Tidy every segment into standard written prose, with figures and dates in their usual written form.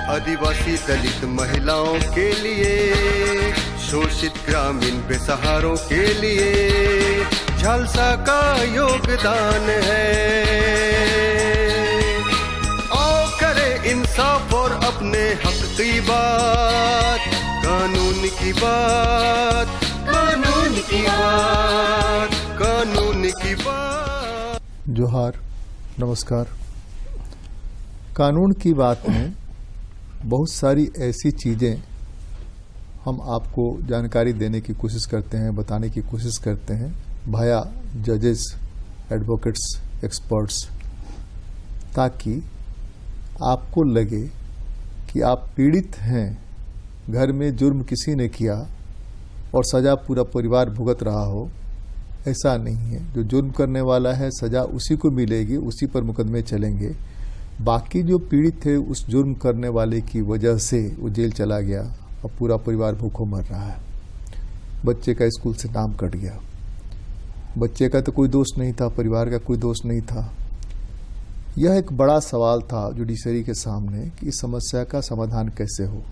आदिवासी दलित महिलाओं के लिए, शोषित ग्रामीण बेसहारों के लिए झालसा का योगदान है। आओ करें इंसाफ और अपने हक की बात, कानून की बात, कानून की बात, कानून की बात। जोहार, नमस्कार। कानून की बात में बहुत सारी ऐसी चीज़ें हम आपको जानकारी देने की कोशिश करते हैं, बताने की कोशिश करते हैं भाया जजेस, एडवोकेट्स, एक्सपर्ट्स, ताकि आपको लगे कि आप पीड़ित हैं, घर में जुर्म किसी ने किया और सज़ा पूरा परिवार भुगत रहा हो। ऐसा नहीं है। जो जुर्म करने वाला है सज़ा उसी को मिलेगी, उसी पर मुकदमे चलेंगे। बाकी जो पीड़ित थे उस जुर्म करने वाले की वजह से वो जेल चला गया और पूरा परिवार भूखों मर रहा है। बच्चे का स्कूल से नाम कट गया, बच्चे का तो कोई दोष नहीं था, परिवार का कोई दोष नहीं था। यह एक बड़ा सवाल था जुडिशरी के सामने कि इस समस्या का समाधान कैसे हो।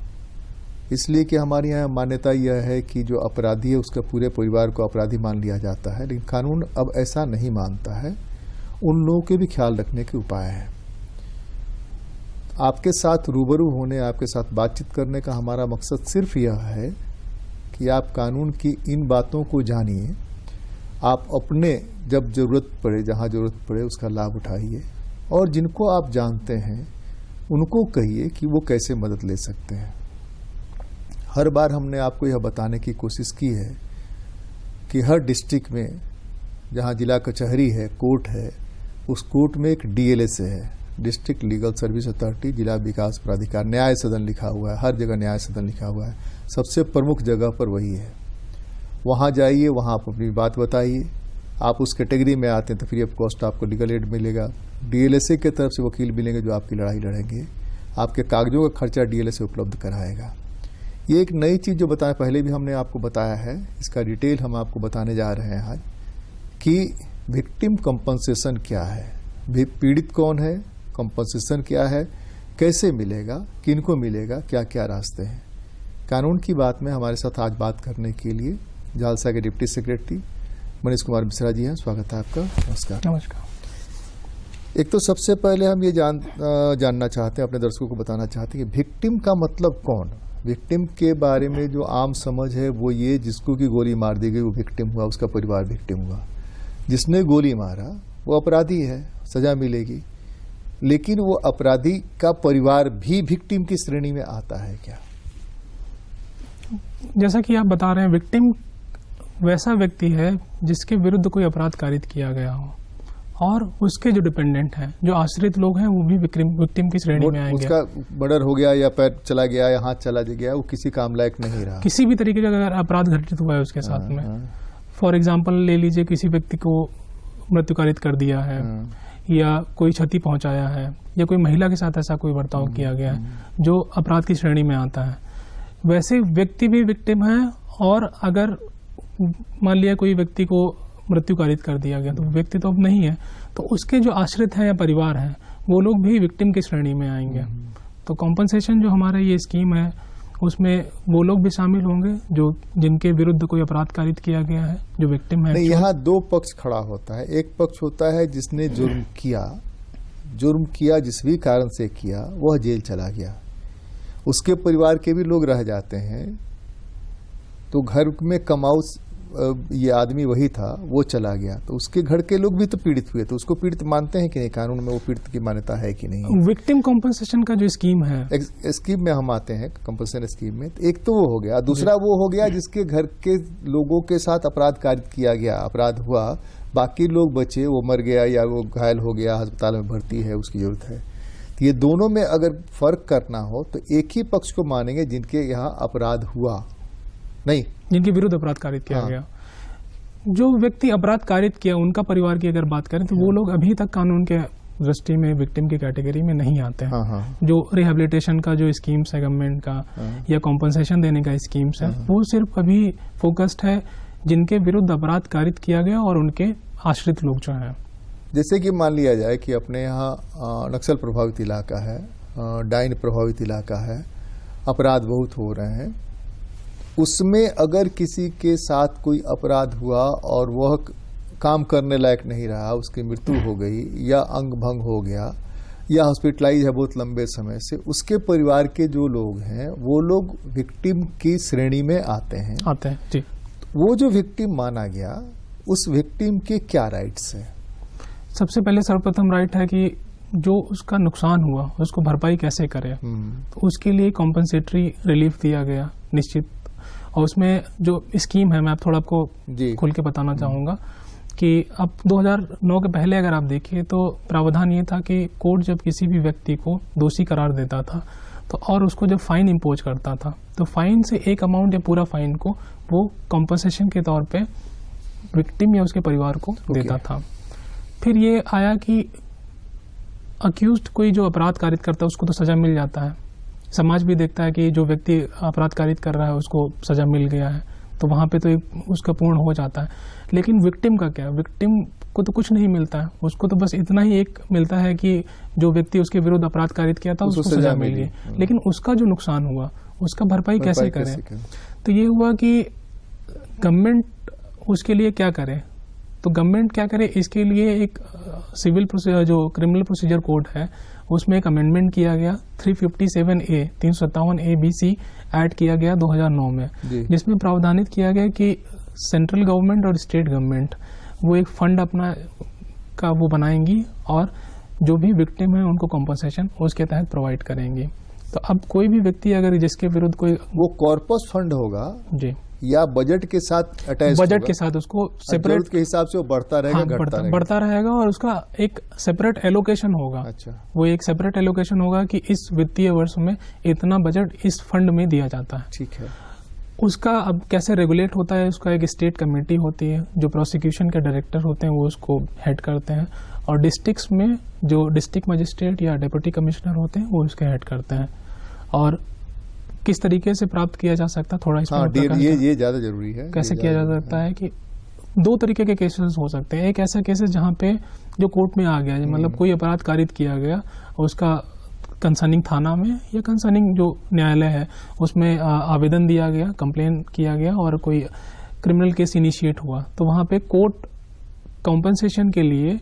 इसलिए कि हमारे यहाँ मान्यता यह है कि जो अपराधी है उसका पूरे परिवार को अपराधी मान लिया जाता है, लेकिन कानून अब ऐसा नहीं मानता है। उन लोगों के भी ख्याल रखने के उपाय हैं। आपके साथ रूबरू होने, आपके साथ बातचीत करने का हमारा मकसद सिर्फ यह है कि आप कानून की इन बातों को जानिए, आप अपने जब जरूरत पड़े, जहां जरूरत पड़े उसका लाभ उठाइए, और जिनको आप जानते हैं उनको कहिए कि वो कैसे मदद ले सकते हैं। हर बार हमने आपको यह बताने की कोशिश की है कि हर डिस्ट्रिक्ट में जहां जिला कचहरी है, कोर्ट है, उस कोर्ट में एक डीएलएस है, डिस्ट्रिक्ट लीगल सर्विस अथॉरिटी, जिला विकास प्राधिकार, न्याय सदन लिखा हुआ है, हर जगह न्याय सदन लिखा हुआ है। सबसे प्रमुख जगह पर वही है। वहाँ जाइए, वहाँ आप अपनी बात बताइए। आप उस कैटेगरी में आते हैं तो फ्री ऑफ कॉस्ट आपको लीगल एड मिलेगा। डीएलएसए की तरफ से वकील मिलेंगे जो आपकी लड़ाई लड़ेंगे। आपके कागजों का खर्चा डीएलएसए उपलब्ध कराएगा। ये एक नई चीज़ जो बताया, पहले भी हमने आपको बताया है, इसका डिटेल हम आपको बताने जा रहे हैं आज कि विक्टिम कंपनसेशन क्या है, पीड़ित कौन है, कंपनसेशन क्या है, कैसे मिलेगा, किनको मिलेगा, क्या क्या रास्ते हैं। कानून की बात में हमारे साथ आज बात करने के लिए झालसा के डिप्टी सेक्रेटरी मनीष कुमार मिश्रा जी हैं। स्वागत है आपका। नमस्कार। नमस्कार। एक तो सबसे पहले हम ये जानना चाहते हैं, अपने दर्शकों को बताना चाहते हैं कि विक्टिम का मतलब कौन। विक्टिम के बारे में जो आम समझ है वो ये, जिसको की गोली मार दी गई वो विक्टिम हुआ, उसका परिवार विक्टिम हुआ। जिसने गोली मारा वो अपराधी है, सजा मिलेगी। लेकिन वो अपराधी का परिवार भी विक्टिम की श्रेणी में आता है क्या? जैसा कि आप बता रहे हैं, विक्टिम वैसा व्यक्ति है जिसके विरुद्ध कोई अपराध कारित किया गया हो और उसके जो डिपेंडेंट हैं, जो आश्रित लोग हैं, वो भी विक्टिम की श्रेणी में आएंगे। उसका मर्डर हो गया या पैर चला गया या हाथ चला गया, वो किसी काम लायक नहीं रहा। किसी भी तरीके का अगर अपराध घटित हुआ है उसके साथ में, फॉर एग्जाम्पल ले लीजिए, किसी व्यक्ति को मृत्यु कारित कर दिया है या कोई क्षति पहुंचाया है या कोई महिला के साथ ऐसा कोई बर्ताव किया गया है जो अपराध की श्रेणी में आता है, वैसे व्यक्ति भी विक्टिम है। और अगर मान लिया कोई व्यक्ति को मृत्यु कारित कर दिया गया तो व्यक्ति तो अब नहीं है, तो उसके जो आश्रित हैं या परिवार हैं वो लोग भी विक्टिम की श्रेणी में आएंगे। तो कॉम्पनसेशन जो हमारा ये स्कीम है उसमें वो लोग भी शामिल होंगे जो जिनके विरुद्ध कोई अपराध कारित किया गया है, जो विक्टिम है। नहीं, यहाँ दो पक्ष खड़ा होता है। एक पक्ष होता है जिसने जुर्म किया जिस भी कारण से किया, वह जेल चला गया, उसके परिवार के भी लोग रह जाते हैं। तो घर में कमाऊ ये आदमी वही था, वो चला गया, तो उसके घर के लोग भी तो पीड़ित हुए, तो उसको पीड़ित मानते हैं कि नहीं? कानून में वो पीड़ित की मान्यता है कि नहीं? विक्टिम कॉम्पनसेशन का जो स्कीम है, स्कीम में हम आते हैं, कंपनसेशन स्कीम में। एक तो वो हो गया, दूसरा वो हो गया जिसके घर के लोगों के साथ अपराध कारित किया गया, अपराध हुआ, बाकी लोग बचे, वो मर गया या वो घायल हो गया, अस्पताल में भर्ती है, उसकी जरूरत है। तो ये दोनों में अगर फर्क करना हो तो एक ही पक्ष को मानेंगे जिनके यहाँ अपराध हुआ, नहीं जिनके विरुद्ध अपराध कारित किया गया। जो व्यक्ति अपराध कारित किया उनका परिवार की अगर बात करें तो वो लोग अभी तक कानून के दृष्टि में विक्टिम की कैटेगरी में नहीं आते हैं। जो रिहेबिलिटेशन का जो स्कीम्स है गवर्नमेंट का या कॉम्पनसेशन देने का स्कीम्स है, वो सिर्फ अभी फोकस्ड है जिनके विरुद्ध अपराध कारित किया गया और उनके आश्रित लोग जो हैं। जैसे कि मान लिया जाए कि अपने यहाँ नक्सल प्रभावित इलाका है, डाइन प्रभावित इलाका है, अपराध बहुत हो रहे हैं, उसमें अगर किसी के साथ कोई अपराध हुआ और वह काम करने लायक नहीं रहा, उसकी मृत्यु हो गई या अंग भंग हो गया या हॉस्पिटलाइज है बहुत लंबे समय से, उसके परिवार के जो लोग हैं वो लोग विक्टिम की श्रेणी में आते हैं जी। वो जो विक्टिम माना गया, उस विक्टिम के क्या राइट्स हैं? सबसे पहले सर्वप्रथम राइट है कि जो उसका नुकसान हुआ उसको भरपाई कैसे करे, तो उसके लिए कॉम्पनसेटरी रिलीफ दिया गया निश्चित। और उसमें जो स्कीम है, मैं आप थोड़ा आपको खुल के बताना चाहूँगा कि अब 2009 के पहले अगर आप देखिए तो प्रावधान ये था कि कोर्ट जब किसी भी व्यक्ति को दोषी करार देता था तो और उसको जब फाइन इम्पोज करता था तो फाइन से एक अमाउंट या पूरा फाइन को वो कॉम्पनसेशन के तौर पे विक्टिम या उसके परिवार को देता था। फिर ये आया कि अक्यूज्ड कोई जो अपराध कारित करता है उसको तो सजा मिल जाता है, समाज भी देखता है कि जो व्यक्ति अपराध कारित कर रहा है उसको सजा मिल गया है, तो वहां पे तो उसका पूर्ण हो जाता है। लेकिन विक्टिम का क्या? विक्टिम को तो कुछ नहीं मिलता है, उसको तो बस इतना ही एक मिलता है कि जो व्यक्ति उसके विरुद्ध अपराध कारित किया था उसको सजा मिल गई, लेकिन उसका जो नुकसान हुआ उसका भरपाई कैसे करे? तो ये हुआ कि गवर्नमेंट उसके लिए क्या करे, तो गवर्नमेंट क्या करे, इसके लिए एक सिविल प्रोसीजर जो क्रिमिनल प्रोसीजर कोड है उसमें एक अमेंडमेंट किया गया 357A 357A-BC ऐड किया गया 2009 में, जिसमें प्रावधानित किया गया कि सेंट्रल गवर्नमेंट और स्टेट गवर्नमेंट वो एक फंड अपना का वो बनाएंगी और जो भी विक्टिम है उनको कॉम्पनसेशन उसके तहत प्रोवाइड करेंगी। तो अब कोई भी व्यक्ति अगर जिसके विरुद्ध कोई वो कॉर्पस फंड होगा जी या बजट के साथ अटैच, बजट के साथ उसको सेपरेट के हिसाब से वो बढ़ता रहेगा, बढ़ता रहेगा और उसका एक सेपरेट एलोकेशन होगा। अच्छा, वो एक सेपरेट एलोकेशन होगा कि इस वित्तीय वर्ष में इतना बजट इस फंड में दिया जाता है। ठीक है। उसका अब कैसे रेगुलेट होता है, उसका एक स्टेट कमेटी होती है, जो प्रोसिक्यूशन के डायरेक्टर होते हैं वो उसको हेड करते हैं, और डिस्ट्रिक्ट्स में जो डिस्ट्रिक्ट मजिस्ट्रेट या डिप्टी कमिश्नर होते हैं वो उसके हेड करते हैं। और किस तरीके से प्राप्त किया जा सकता है थोड़ा इसमें ये ज्यादा जरूरी है। कैसे किया जा सकता है कि दो तरीके के केसेस हो सकते हैं। एक ऐसा केसेस जहाँ पे जो कोर्ट में आ गया, मतलब कोई अपराध कारित किया गया, उसका कंसर्निंग थाना में या कंसर्निंग जो न्यायालय है उसमें आवेदन दिया गया, कंप्लेन किया गया और कोई क्रिमिनल केस इनिशिएट हुआ, तो वहाँ पे कोर्ट कॉम्पनसेशन के लिए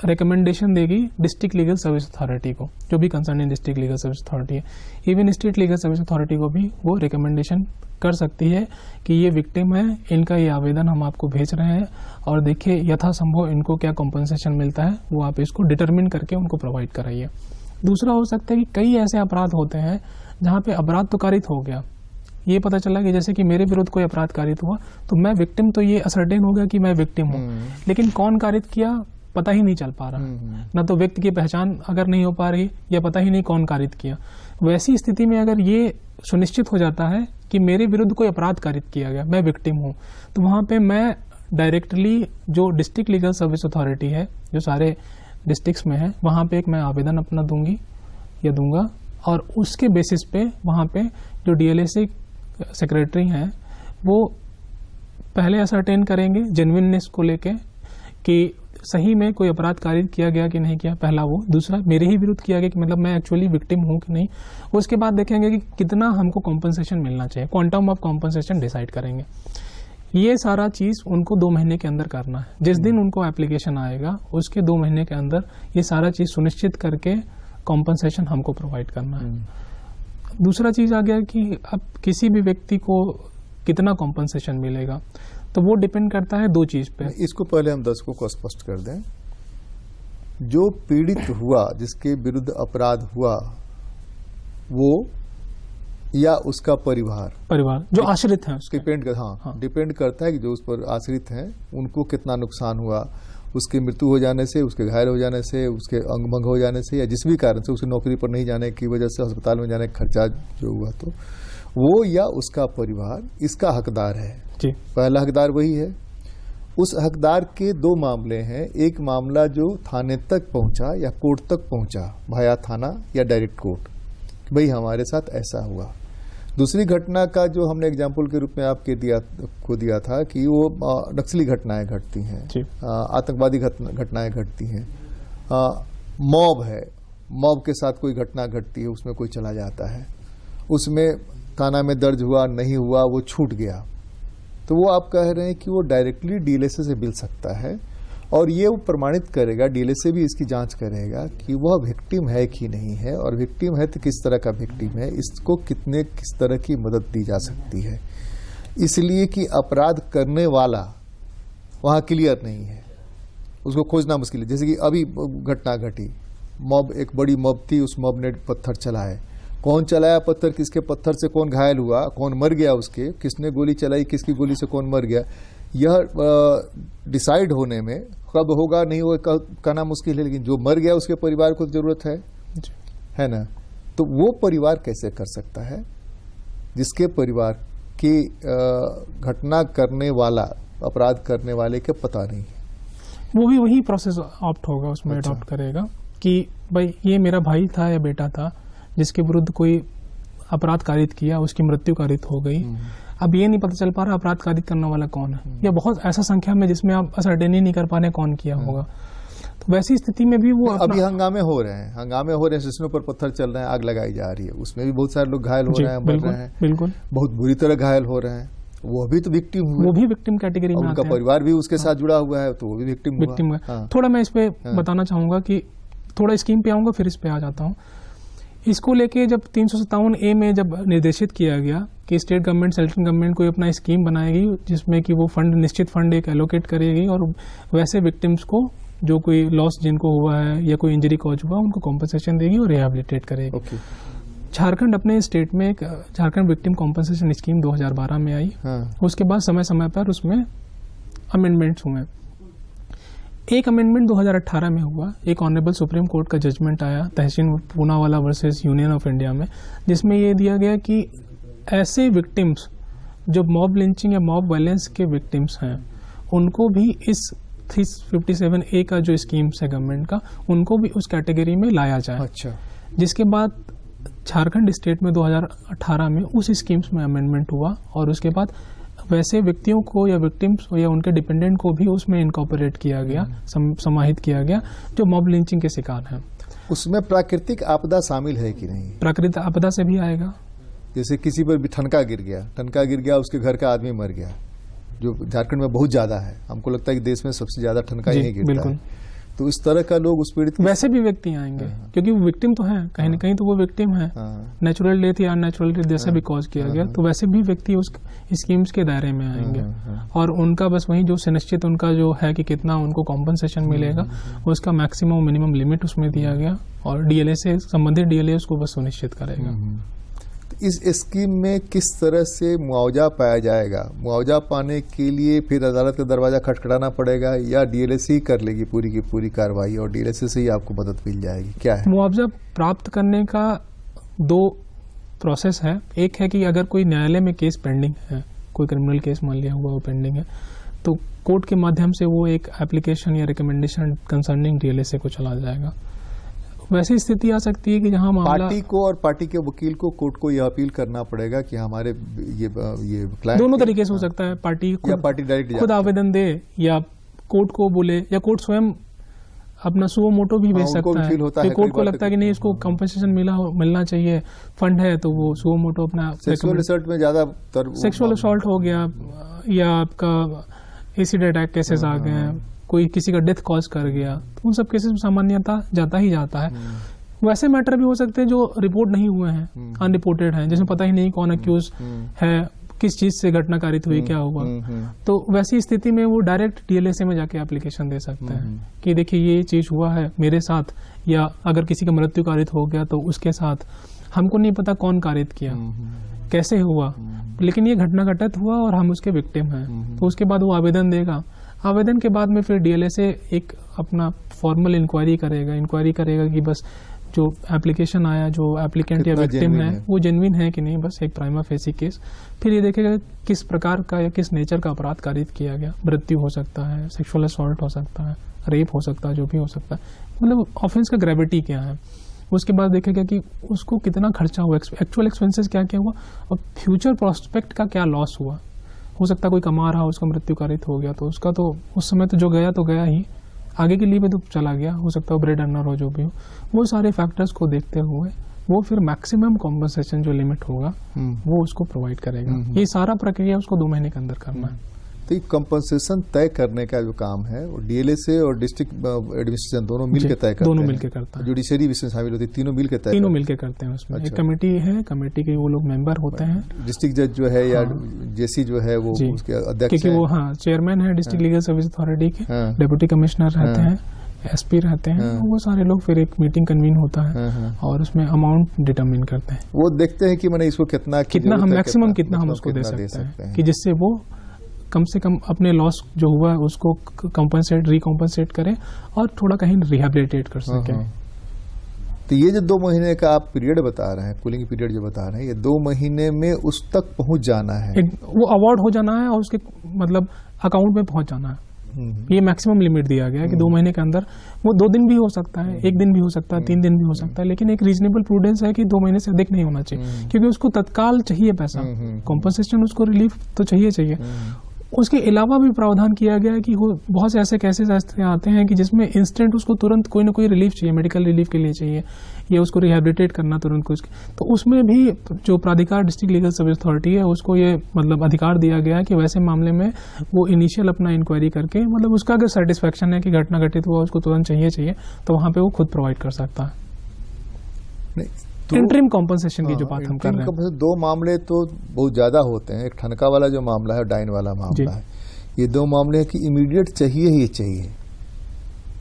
रिकमेंडेशन देगी डिस्ट्रिक्ट लीगल सर्विस अथॉरिटी को, जो भी concerning district legal service authority है। Even state legal service authority को भी वो रिकमेंडेशन कर सकती है कि ये विक्टिम है, इनका ये आवेदन हम आपको भेज रहे हैं और देखिए यथासंभव इनको क्या कॉम्पनसेशन मिलता है वो आप इसको डिटरमिन करके उनको प्रोवाइड कराइए। दूसरा हो सकता है कि कई ऐसे अपराध होते हैं जहाँ पे अपराध तो कारित हो गया, ये पता चला कि जैसे कि मेरे विरुद्ध कोई अपराध कारित हुआ तो मैं विक्टिम, तो ये असर्टेन हो गया कि मैं विक्टिम हूँ, लेकिन कौन कारित किया पता ही नहीं चल पा रहा, ना तो व्यक्ति की पहचान अगर नहीं हो पा रही या पता ही नहीं कौन कारित किया। वैसी स्थिति में अगर ये सुनिश्चित हो जाता है कि मेरे विरुद्ध कोई अपराध कारित किया गया, मैं विक्टिम हूँ, तो वहां पे मैं डायरेक्टली जो डिस्ट्रिक्ट लीगल सर्विस अथॉरिटी है जो सारे डिस्ट्रिक्ट्स में है वहां पे एक मैं आवेदन अपना दूंगी या दूंगा, और उसके बेसिस पे वहां पे जो डीएलएसए सेक्रेटरी हैं वो पहले असरटेन करेंगे जेन्युइननेस को लेके कि सही में कोई अपराध कारित किया गया कि नहीं किया, पहला वो। दूसरा मेरे ही विरुद्ध किया गया कि मतलब मैं एक्चुअली विक्टिम हूं कि नहीं। उसके बाद देखेंगे कि कितना हमको कॉम्पनसेशन मिलना चाहिए, क्वांटम ऑफ कॉम्पनसेशन डिसाइड करेंगे। ये सारा चीज उनको 2 महीने के अंदर करना है। जिस दिन उनको एप्लीकेशन आएगा उसके 2 महीने के अंदर ये सारा चीज सुनिश्चित करके कॉम्पनसेशन हमको प्रोवाइड करना है। दूसरा चीज आ गया कि अब किसी भी व्यक्ति को कितना कॉम्पनसेशन मिलेगा, तो वो डिपेंड करता है 2 चीज पे। इसको पहले हम दर्शकों को स्पष्ट कर दें, जो पीड़ित हुआ, जिसके विरुद्ध अपराध हुआ, वो या उसका परिवार जो आश्रित है उसके डिपेंड करता है कि जो उस पर आश्रित हैं उनको कितना नुकसान हुआ, उसकी मृत्यु हो जाने से, उसके घायल हो जाने से, उसके अंग भंग हो जाने से, या जिस भी कारण से उसकी नौकरी पर नहीं जाने की वजह से अस्पताल में जाने का खर्चा जो हुआ, तो वो या उसका परिवार इसका हकदार है जी। पहला हकदार वही है। उस हकदार के 2 मामले हैं। एक मामला जो थाने तक पहुंचा या कोर्ट तक पहुंचा, भाया थाना या डायरेक्ट कोर्ट, भाई हमारे साथ ऐसा हुआ। दूसरी घटना का जो हमने एग्जाम्पल के रूप में आपके दिया था कि वो नक्सली घटनाएं घटती हैं, आतंकवादी घटनाएं घटती हैं, मॉब है, मॉब के साथ कोई घटना घटती है, उसमें कोई चला जाता है, उसमें थाना में दर्ज हुआ नहीं हुआ, वो छूट गया, तो वो आप कह रहे हैं कि वो डायरेक्टली डीएलएसए से मिल सकता है और ये वो प्रमाणित करेगा, डीएलएसए भी इसकी जांच करेगा कि वह विक्टिम है कि नहीं है, और विक्टिम है तो किस तरह का विक्टिम है, इसको किस तरह की मदद दी जा सकती है। इसलिए कि अपराध करने वाला वहाँ क्लियर नहीं है, उसको खोजना मुश्किल है। जैसे कि अभी घटना घटी, मॉब, एक बड़ी मॉब थी, उस मॉब ने पत्थर चलाए, कौन चलाया पत्थर, किसके पत्थर से कौन घायल हुआ, कौन मर गया, उसके किसने गोली चलाई, किसकी गोली से कौन मर गया, यह डिसाइड होने में कब होगा नहीं होगा कहना मुश्किल है, लेकिन जो मर गया उसके परिवार को जरूरत है ना। तो वो परिवार कैसे कर सकता है जिसके परिवार की घटना करने वाला, अपराध करने वाले के पता नहीं है। वो भी वही प्रोसेस ऑप्ट होगा, उसमें अडॉप्ट करेगा कि भाई ये मेरा भाई था या बेटा था जिसके विरुद्ध कोई अपराध कारित किया, उसकी मृत्यु कारित हो गई, अब ये नहीं पता चल पा रहा अपराध कारित करने वाला कौन है, या बहुत ऐसा संख्या में जिसमें आप असर्टेन ही नहीं कर पा रहे कौन किया होगा। तो वैसी स्थिति में भी वो अभी हंगामे हो रहे हैं, स्टेशनों पर पत्थर चल रहे हैं, आग लगाई जा रही है, उसमें भी बहुत सारे लोग घायल हो रहे हैं, मर रहे हैं, बिल्कुल बहुत बुरी तरह घायल हो रहे हैं, वो भी तो विक्टिम हुए, वो भी विक्टिम कैटेगरी में उनका परिवार भी उसके साथ जुड़ा हुआ है, तो वो भी विक्टिम हुआ। थोड़ा मैं इस पे बताना चाहूंगा कि थोड़ा स्कीम पे आऊंगा फिर इस पे आ जाता हूँ। इसको लेके जब 357A में जब निर्देशित किया गया कि स्टेट गवर्नमेंट, सेंट्रल गवर्नमेंट कोई अपना स्कीम बनाएगी जिसमें कि वो फंड, निश्चित फंड एक एलोकेट करेगी और वैसे विक्टिम्स को जो कोई लॉस जिनको हुआ है या कोई इंजरी कॉज हुआ उनको कॉम्पनसेशन देगी और रिहेबिलिटेट करेगी। झारखंड अपने स्टेट में एक झारखंड विक्टिम कॉम्पनसेशन स्कीम 2012 में आई। उसके बाद समय समय पर उसमें अमेंडमेंट्स हुए। एक अमेंडमेंट 2018 में हुआ, एक ऑनरेबल सुप्रीम कोर्ट का जजमेंट आया Tehseen Poonawalla versus union of India में, जिसमें ये दिया गया कि ऐसे विक्टिम्स जो मॉब लिंचिंग या मॉब वायलेंस के विक्टिम्स हैं उनको भी इस 357A का जो स्कीम्स है गवर्नमेंट का, उनको भी उस कैटेगरी में लाया जाए। अच्छा। जिसके बाद झारखंड स्टेट में 2018 में उस स्कीम्स में अमेंडमेंट हुआ और उसके बाद वैसे व्यक्तियों को या विक्टिम्स या उनके डिपेंडेंट को भी उसमें इनकॉर्पोरेट किया गया, समाहित किया गया जो मॉब लिंचिंग के शिकार हैं। उसमें प्राकृतिक आपदा शामिल है कि नहीं? प्राकृतिक आपदा से भी आएगा। जैसे किसी पर भी ठनका गिर गया, उसके घर का आदमी मर गया, जो झारखंड में बहुत ज्यादा है, हमको लगता है कि देश में सबसे ज्यादा ठनका यही गिरता है। तो इस तरह का लोग उस पीड़ित वैसे भी व्यक्ति आएंगे क्योंकि वो विक्टिम तो हैं, कहीं न कहीं तो वो विक्टिम है, नेचुरल डेथ या अननेचुरल डेथ जैसे भी कॉज किया गया, तो वैसे भी व्यक्ति उस स्कीम्स के दायरे में आएंगे और उनका बस वही जो सुनिश्चित उनका जो है कि कितना उनको कॉम्पनसेशन मिलेगा उसका मैक्सिमम मिनिमम लिमिट उसमें दिया गया और डीएलए से संबंधित डीएलए उसको बस सुनिश्चित करेगा। इस स्कीम में किस तरह से मुआवजा पाया जाएगा? मुआवजा पाने के लिए फिर अदालत का दरवाजा खटखटाना पड़ेगा या डीएलएस ही कर लेगी पूरी की पूरी कार्रवाई और डीएलएस से ही आपको मदद मिल जाएगी? क्या है मुआवजा प्राप्त करने का? दो प्रोसेस है। एक है कि अगर कोई न्यायालय में केस पेंडिंग है, कोई क्रिमिनल केस मान लिया हुआ वो पेंडिंग है, तो कोर्ट के माध्यम से वो एक एप्लीकेशन या रिकमेंडेशन कंसर्निंग डीएलएस को चला जाएगा। वैसी स्थिति आ सकती है कि जहां मामला पार्टी को और पार्टी के वकील को कोर्ट को यह अपील करना पड़ेगा कि हमारे ये क्लाइंट, दोनों तरीके से हो सकता है, पार्टी डायरेक्ट खुद आवेदन दे या कोर्ट को बोले या कोर्ट स्वयं अपना सुओ मोटो भी भेज सकता है कि कोर्ट को लगता है कि नहीं इसको कॉम्पनसेशन मिलना चाहिए, फंड है, तो वो सुओ मोटो अपना सेक्सुअल असॉल्ट में ज्यादा सेक्सुअल असॉल्ट हो गया या आपका एसिड अटैक केसेस आ गए हैं, कोई किसी का डेथ कॉज कर गया, तो उन सब केसेस में सामान्यता जाता ही जाता है। वैसे मैटर भी हो सकते हैं जो रिपोर्ट नहीं हुए हैं, अनरिपोर्टेड हैं, जिसमें पता ही नहीं कौन अक्यूज है, किस चीज से घटना कारित हुई, क्या हुआ, तो वैसी स्थिति में वो डायरेक्ट डीएलएसए में जाके एप्लीकेशन दे सकते हैं कि देखिए ये चीज हुआ है मेरे साथ, या अगर किसी का मृत्यु कारित हो गया तो उसके साथ हमको नहीं पता कौन कारित किया, कैसे हुआ, लेकिन ये घटना घटित हुआ और हम उसके विक्टिम हैं, तो उसके बाद वो आवेदन देगा। आवेदन के बाद में फिर डीएलएसए एक अपना फॉर्मल इंक्वायरी करेगा कि बस जो एप्लीकेशन आया, जो एप्लीकेंट या विक्टिम है वो जेन्युइन है कि नहीं, बस एक प्राइमा फेसी केस। फिर ये देखेगा किस प्रकार का या किस नेचर का अपराध कारित किया गया, मृत्यु हो सकता है, सेक्सुअल असॉल्ट हो सकता है, रेप हो सकता है, जो भी हो सकता है, मतलब ऑफेंस का ग्रेविटी क्या है। उसके बाद देखेगा कि उसको कितना खर्चा हुआ, एक्चुअल एक्सपेंसेस क्या क्या हुआ और फ्यूचर प्रोस्पेक्ट का क्या लॉस हुआ। हो सकता है कोई कमा रहा, उसका मृत्यु कारित हो गया तो उसका तो उस समय तो जो गया तो गया ही, आगे के लिए भी तो चला गया, हो सकता है ब्रेड अर्नर हो जो भी हो, वो सारे फैक्टर्स को देखते हुए वो फिर मैक्सिमम कॉम्पनसेशन जो लिमिट होगा वो उसको प्रोवाइड करेगा। ये सारा प्रक्रिया उसको 2 महीने के अंदर करना है। तो ये कंपनसेशन तय करने का जो काम है वो डीएलए से और डिस्ट्रिक्ट एडमिनिस्ट्रेशन दोनों मिलकर तय करते हैं। दोनों मिलकर करता है। जुडिशरी भी इसमें शामिल होती है, तीनों मिलकर तय तीनों मिलकर करते हैं। उसमें एक कमेटी है, कमेटी के वो लोग मेंबर होते हैं। डिस्ट्रिक्ट जज जो है या जेसी जो है वो उसके अध्यक्ष, क्योंकि वो चेयरमैन है डिस्ट्रिक्ट लीगल सर्विस अथॉरिटी के, डिप्टी कमिश्नर रहते हैं, एसपी रहते हैं, वो सारे लोग फिर एक मीटिंग कन्वीन होता है और उसमें अमाउंट डिटरमिन करते हैं। वो देखते हैं कि मैंने इसको कितना हम मैक्सिमम कितना हम उसको दे सकते हैं कि जिससे वो कम से कम अपने लॉस जो हुआ है उसको रिकॉम्पनसेट करें और थोड़ा कहीं रिहेबिलिटेट कर सकें। तो ये जो 2 महीने का आप पीरियड बता रहे हैं, कूलिंग पीरियड जो बता रहे हैं, ये 2 महीने में उस तक पहुंच जाना है, वो अवार्ड हो जाना है और उसके मतलब अकाउंट में पहुंच जाना है। ये मैक्सिमम लिमिट दिया गया है कि 2 महीने के अंदर, वो 2 दिन भी हो सकता है, 1 दिन भी हो सकता है, 3 दिन भी हो सकता है, लेकिन एक रीजनेबल प्रूडेंस है कि 2 महीने से अधिक नहीं होना चाहिए, क्योंकि उसको तत्काल चाहिए पैसा, कॉम्पनसेशन, उसको रिलीफ तो चाहिए। उसके अलावा भी प्रावधान किया गया है कि बहुत से ऐसे केसेस आते हैं कि जिसमें इंस्टेंट उसको तुरंत कोई ना कोई रिलीफ चाहिए, मेडिकल रिलीफ के लिए चाहिए या उसको रिहेबिलिटेट करना तुरंत कुछ, तो उसमें भी जो प्राधिकार डिस्ट्रिक्ट लीगल सर्विस अथॉरिटी है उसको ये मतलब अधिकार दिया गया है कि वैसे मामले में वो इनिशियल अपना इंक्वायरी करके मतलब उसका अगर सेटिस्फेक्शन है कि घटना घटित हुआ उसको तुरंत चाहिए तो वहां पे वो खुद प्रोवाइड कर सकता है। इंटरिम कॉम्पनसेशन की जो बात हम कर रहे हैं, 2 मामले तो बहुत ज्यादा होते हैं। एक ठनका वाला जो मामला है, डाइन वाला मामला है, ये 2 मामले हैं कि इमीडिएट चाहिए ही चाहिए,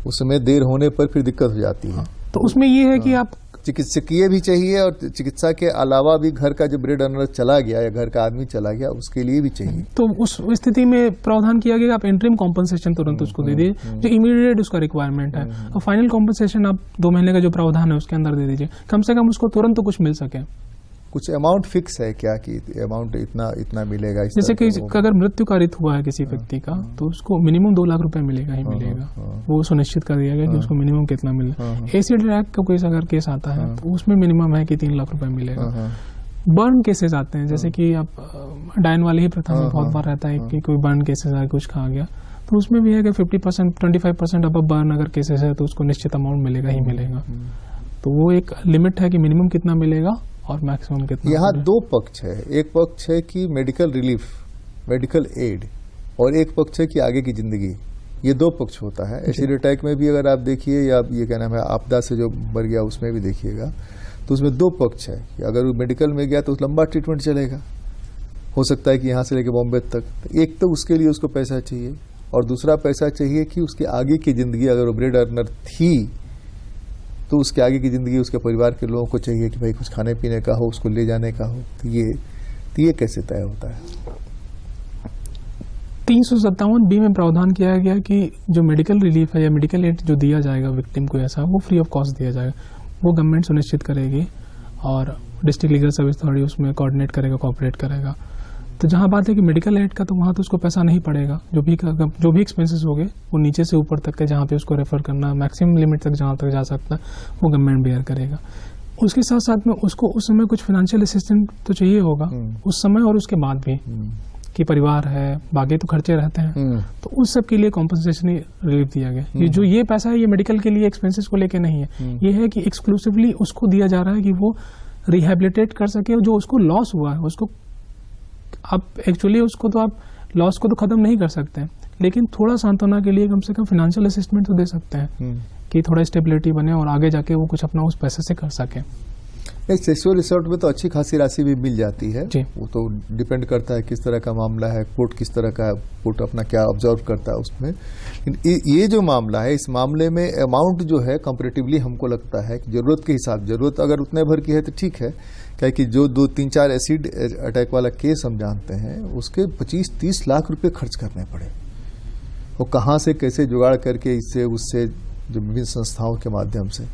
उसमें देर होने पर फिर दिक्कत हो जाती है। तो उसमें ये है कि आप चिकित्सकीय भी चाहिए और चिकित्सा के अलावा भी घर का जो ब्रेड अर्नर चला गया या घर का आदमी चला गया उसके लिए भी चाहिए। तो उस स्थिति में प्रावधान किया गया आप इंटरिम कॉम्पनसेशन तुरंत उसको दे दीजिए जो इमीडिएट उसका रिक्वायरमेंट है, और फाइनल कॉम्पनसेशन आप 2 महीने का जो प्रावधान है उसके अंदर दे दीजिए, कम से कम उसको तुरंत तो कुछ मिल सके। कुछ अमाउंट फिक्स है क्या कि अमाउंट इतना मिलेगा? जैसे कि अगर मृत्यु कारित हुआ है किसी व्यक्ति का तो उसको मिनिमम 2 लाख रुपए मिलेगा ही मिलेगा, वो सुनिश्चित कर दिया गया कि उसको मिनिमम कितना मिले। एसिड अटैक का कोई अगर केस आता है तो उसमें मिनिमम है कि 3 लाख रुपए मिलेगा। बर्न केसेस आते हैं, जैसे कि आप डायन वाली ही प्रथा में बहुत बार रहता है कि कोई बर्न केसेस आए, कुछ खा गया, तो उसमें भी है कि 50% 25% अब बर्न अगर केसेस है तो उसको निश्चित अमाउंट मिलेगा ही मिलेगा। तो वो एक लिमिट है कि मिनिमम कितना मिलेगा और मैक्सिमम कितना। यहाँ 2 पक्ष है, एक पक्ष है कि मेडिकल रिलीफ, मेडिकल एड, और एक पक्ष है कि आगे की जिंदगी। ये 2 पक्ष होता है। एसिड अटैक में भी अगर आप देखिए या ये क्या नाम है आपदा से जो मर गया उसमें भी देखिएगा तो उसमें 2 पक्ष है कि अगर वो मेडिकल में गया तो लंबा ट्रीटमेंट चलेगा, हो सकता है कि यहाँ से लेकर बॉम्बे तक। एक तो उसके लिए उसको पैसा चाहिए और दूसरा पैसा चाहिए कि उसके आगे की जिंदगी, अगर वो ब्रेड अर्नर थी तो उसके आगे की जिंदगी उसके परिवार के लोगों को चाहिए कि भाई कुछ खाने पीने का हो, उसको ले जाने का हो। तो ये कैसे तय होता है? 357B में प्रावधान किया गया कि जो मेडिकल रिलीफ है या मेडिकल एड जो दिया जाएगा विक्टिम को, ऐसा वो फ्री ऑफ कॉस्ट दिया जाएगा, वो गवर्नमेंट सुनिश्चित करेगी और डिस्ट्रिक्ट लीगल सर्विस अथॉरिटी उसमें कोऑर्डिनेट करेगा, कोऑपरेट करेगा। तो जहां बात है कि मेडिकल एड का, तो वहां तो उसको पैसा नहीं पड़ेगा, जो भी एक्सपेंसेस हो गए वो नीचे से ऊपर तक के जहां पे उसको रेफर करना, मैक्सिमम लिमिट तक जहां तक जा सकता है वो गवर्नमेंट बेयर करेगा। उसके साथ साथ में उसको उस समय कुछ फाइनेंशियल असिस्टेंट तो चाहिए होगा उस समय और उसके बाद भी, कि परिवार है, बाकी तो खर्चे रहते हैं, तो उस सब के लिए कॉम्पनसेशन रिलीफ दिया गया। जो ये पैसा है ये मेडिकल के लिए एक्सपेंसेस को लेके नहीं है, ये है कि एक्सक्लूसिवली उसको दिया जा रहा है कि वो रिहेबिलिटेट कर सके, जो उसको लॉस हुआ है उसको। अब एक्चुअली उसको तो आप लॉस को तो खत्म नहीं कर सकते हैं, लेकिन थोड़ा सांत्वना के लिए कम से कम फाइनेंशियल असिस्टमेंट तो दे सकते हैं कि थोड़ा स्टेबिलिटी बने और आगे जाके वो कुछ अपना उस पैसे से कर सके। एक सेक्सुअल असॉल्ट में तो अच्छी खासी राशि भी मिल जाती है, वो तो डिपेंड करता है किस तरह का मामला है, कोर्ट किस तरह का, कोर्ट अपना क्या ऑब्जर्व करता है उसमें। ये जो मामला है, इस मामले में अमाउंट जो है कंपैरेटिवली हमको लगता है कि जरूरत के हिसाब, जरूरत अगर उतने भर की है तो ठीक है, क्या कि जो 2-3-4 एसिड अटैक वाला केस हम जानते हैं उसके 25-30 लाख रुपए खर्च करने पड़े। वो कहाँ से कैसे जुगाड़ करके इससे उससे जो विभिन्न संस्थाओं के माध्यम से,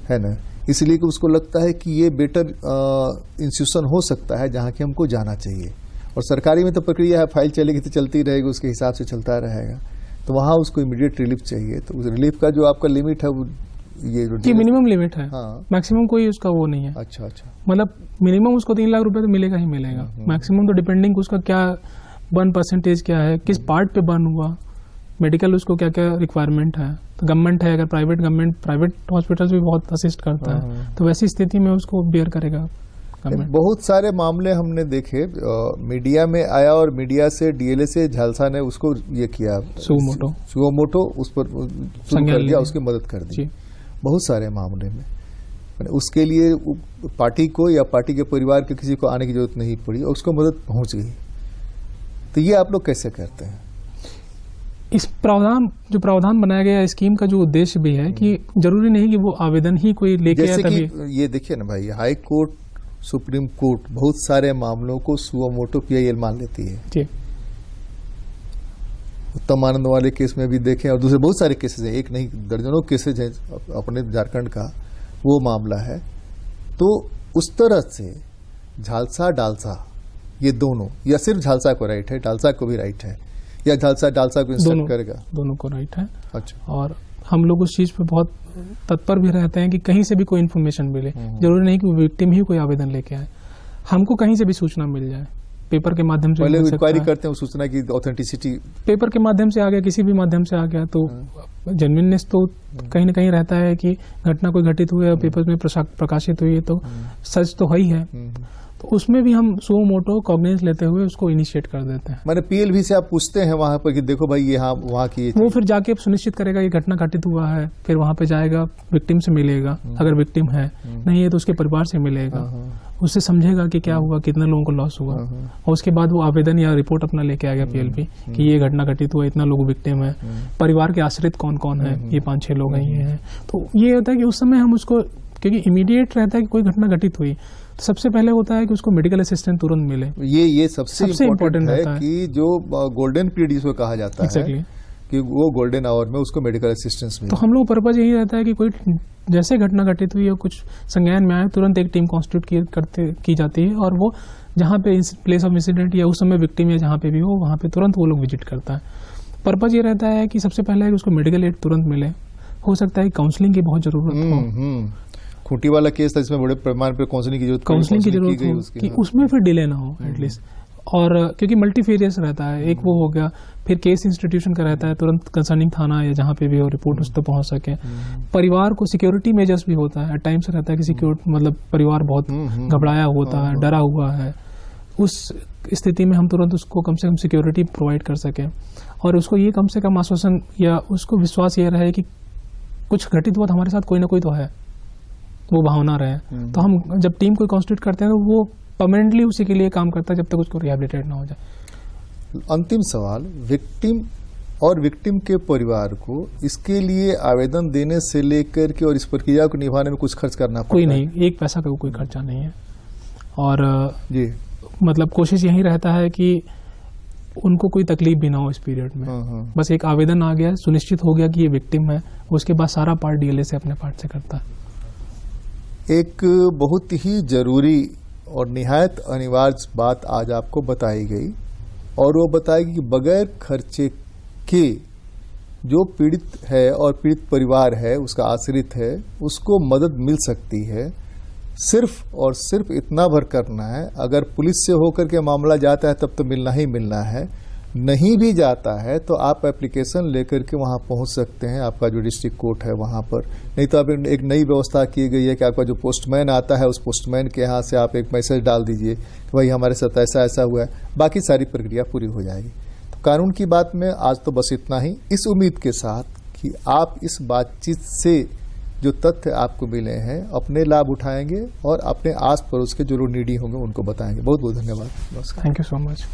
है ना, इसलिए कि उसको लगता है कि ये बेटर इंस्टीट्यूशन हो सकता है जहाँ की हमको जाना चाहिए। और सरकारी में तो प्रक्रिया है, फाइल चलेगी तो चलती रहेगी, उसके हिसाब से चलता रहेगा, तो वहाँ उसको इमीडिएट रिलीफ चाहिए। तो उस रिलीफ का जो आपका लिमिट है वो ये मिनिमम लिमिट है, मैक्सिमम कोई उसका वो नहीं है। अच्छा, मतलब मिनिमम उसको 3 लाख रुपए तो मिलेगा ही मिलेगा, मैक्सिमम तो डिपेंडिंग उसका क्या बर्न परसेंटेज क्या है, किस पार्ट पे बर्न हुआ, मेडिकल उसको क्या क्या रिक्वायरमेंट है, तो गवर्नमेंट है, अगर प्राइवेट हॉस्पिटल्स भी बहुत असिस्ट करता है, तो वैसी स्थिति में उसको बियर करेगा गवर्नमेंट। बहुत सारे मामले हमने देखे, मीडिया में आया और मीडिया से डीएलए से झालसा ने उसको ये किया, सुओमोटो उस पर शुरू कर दिया, उसकी मदद कर दी बहुत सारे मामले में। उसके लिए पार्टी को या पार्टी के परिवार के किसी को आने की जरूरत नहीं पड़ी और उसको मदद पहुंच गई। तो ये आप लोग कैसे करते हैं? इस प्रावधान बनाया गया स्कीम का जो उद्देश्य भी है कि जरूरी नहीं कि वो आवेदन ही कोई लेके आए तभी। ये देखिए ना भाई, हाई कोर्ट, सुप्रीम कोर्ट बहुत सारे मामलों को सुओमोटो पीआईएल मान लेती है जी। उत्तम आनंद वाले केस में भी देखें और दूसरे बहुत सारे केसेस हैं, एक नहीं दर्जनों केसेज हैं अपने झारखंड का, वो मामला है। तो उस तरह से झालसा डालसा ये दोनों, या सिर्फ झालसा को राइट है, डालसा को भी राइट है, या झालसा डालसा को इंस्ट्रक्ट करेगा? दोनों को राइट है। अच्छा। और हम लोग उस चीज पे बहुत तत्पर भी रहते हैं कि कहीं से भी कोई इन्फॉर्मेशन मिले, जरूरी नहीं कि विक्टिम ही कोई आवेदन लेके आए, हमको कहीं से भी सूचना मिल जाए, पेपर के माध्यम से। पहले इंक्वायरी करते हैं सूचना की ऑथेंटिसिटी, पेपर के माध्यम से आ गया, किसी भी माध्यम से आ गया, तो जेन्युइननेस तो कहीं ना कहीं रहता है कि घटना कोई घटित हुई है, पेपर में प्रकाशित हुई है तो सच तो है ही है। तो उसमें भी हम सुओमोटो कॉग्निजेंस लेते हुए उसको इनिशिएट कर देते हैं। मैंने पीएलवी से आप पूछते हैं वहां पर कि देखो भाई ये वहाँ की, वो फिर जाके सुनिश्चित करेगा ये घटना घटित हुआ है, फिर वहां पे जाएगा, विक्टिम से मिलेगा, अगर विक्टिम है, नहीं है तो उसके परिवार से मिलेगा, उससे समझेगा कि क्या हुआ, कितने लोगों को लॉस हुआ, और उसके बाद वो आवेदन या रिपोर्ट अपना लेके आ गया पीएलवी कि ये घटना घटित हुआ, इतना लोग विक्टिम है, परिवार के आश्रित कौन कौन है, ये 5-6 लोग हैं, ये हैं। तो ये होता है कि उस समय हम उसको, क्योंकि इमीडिएट रहता है कि कोई घटना घटित हुई, तो सबसे पहले होता है कि उसको मेडिकल असिस्टेंट तुरंत मिले। ये सबसे इम्पोर्टेंट है कि जो गोल्डन पीरियड जिसको कहा जाता है कि वो गोल्डन आवर में उसको मेडिकल असिस्टेंस मिले। तो हम लोग पर्पज यही रहता है कि कोई जैसे घटना घटित हुई है, कुछ संज्ञान में आए, तुरंत एक टीम कॉन्स्टिट्यूट की जाती है और वो जहाँ पे प्लेस ऑफ इंसिडेंट या उस समय विक्टिम या जहाँ पे भी हो वहाँ पे तुरंत वो लोग विजिट करता है। पर्पज ये रहता है कि सबसे पहले है कि उसको मेडिकल एड तुरंत मिले, हो सकता है काउंसलिंग की बहुत जरूरत हो, खूंटी वाला केस था जिसमें बड़े पैमाने पर काउंसलिंग की जरूरत हो कि उसमें फिर डिले ना हो एटलीस्ट। और क्योंकि मल्टीफेरियस रहता है, एक वो हो गया, फिर केस इंस्टीट्यूशन का रहता है, तुरंत कंसर्निंग थाना या जहाँ पे भी हो रिपोर्ट उस तक पहुंच सके। परिवार को सिक्योरिटी मेजर्स भी होता है, टाइम से रहता है कि सिक्योरिटी मतलब परिवार बहुत घबराया होता है, डरा हुआ है, उस स्थिति में हम तुरंत उसको कम से कम सिक्योरिटी प्रोवाइड कर सकें और उसको ये कम से कम आश्वासन या उसको विश्वास ये रहे कि कुछ घटित हुआ तो हमारे साथ कोई ना कोई तो है, वो भावना रहे। तो हम जब टीम को कॉन्स्टिट्यूट करते हैं तो वो परमानेंटली उसी के लिए काम करता है जब तक उसको रिहैबिलिटेट ना हो जाए। अंतिम सवाल, विक्टिम के परिवार को इसके लिए आवेदन देने से लेकर के और इस प्रक्रिया को निभाने में कुछ खर्च करना कोई नहीं, एक पैसा का कोई खर्चा नहीं है। और जी मतलब कोशिश यही रहता है कि उनको कोई तकलीफ भी ना हो इस पीरियड में। बस एक आवेदन आ गया, सुनिश्चित हो गया कि ये विक्टिम है, उसके बाद सारा पार्ट डीएलए से अपने पार्ट से करता है। एक बहुत ही जरूरी और निहायत अनिवार्य बात आज आपको बताई गई और वो बताएगी कि बगैर खर्चे के जो पीड़ित है और पीड़ित परिवार है, उसका आश्रित है, उसको मदद मिल सकती है। सिर्फ और सिर्फ इतना भर करना है, अगर पुलिस से होकर के मामला जाता है तब तो मिलना ही मिलना है, नहीं भी जाता है तो आप एप्लीकेशन लेकर के वहां पहुंच सकते हैं, आपका जो डिस्ट्रिक्ट कोर्ट है वहां पर। नहीं तो अब एक नई व्यवस्था की गई है कि आपका जो पोस्टमैन आता है उस पोस्टमैन के यहाँ से आप एक मैसेज डाल दीजिए कि भाई हमारे साथ ऐसा ऐसा हुआ है, बाकी सारी प्रक्रिया पूरी हो जाएगी। तो कानून की बात में आज तो बस इतना ही, इस उम्मीद के साथ कि आप इस बातचीत से जो तथ्य आपको मिले हैं अपने लाभ उठाएंगे और अपने आस पड़ोस के जो लोग नीडी होंगे उनको बताएंगे। बहुत बहुत धन्यवाद, नमस्कार। Thank you so much.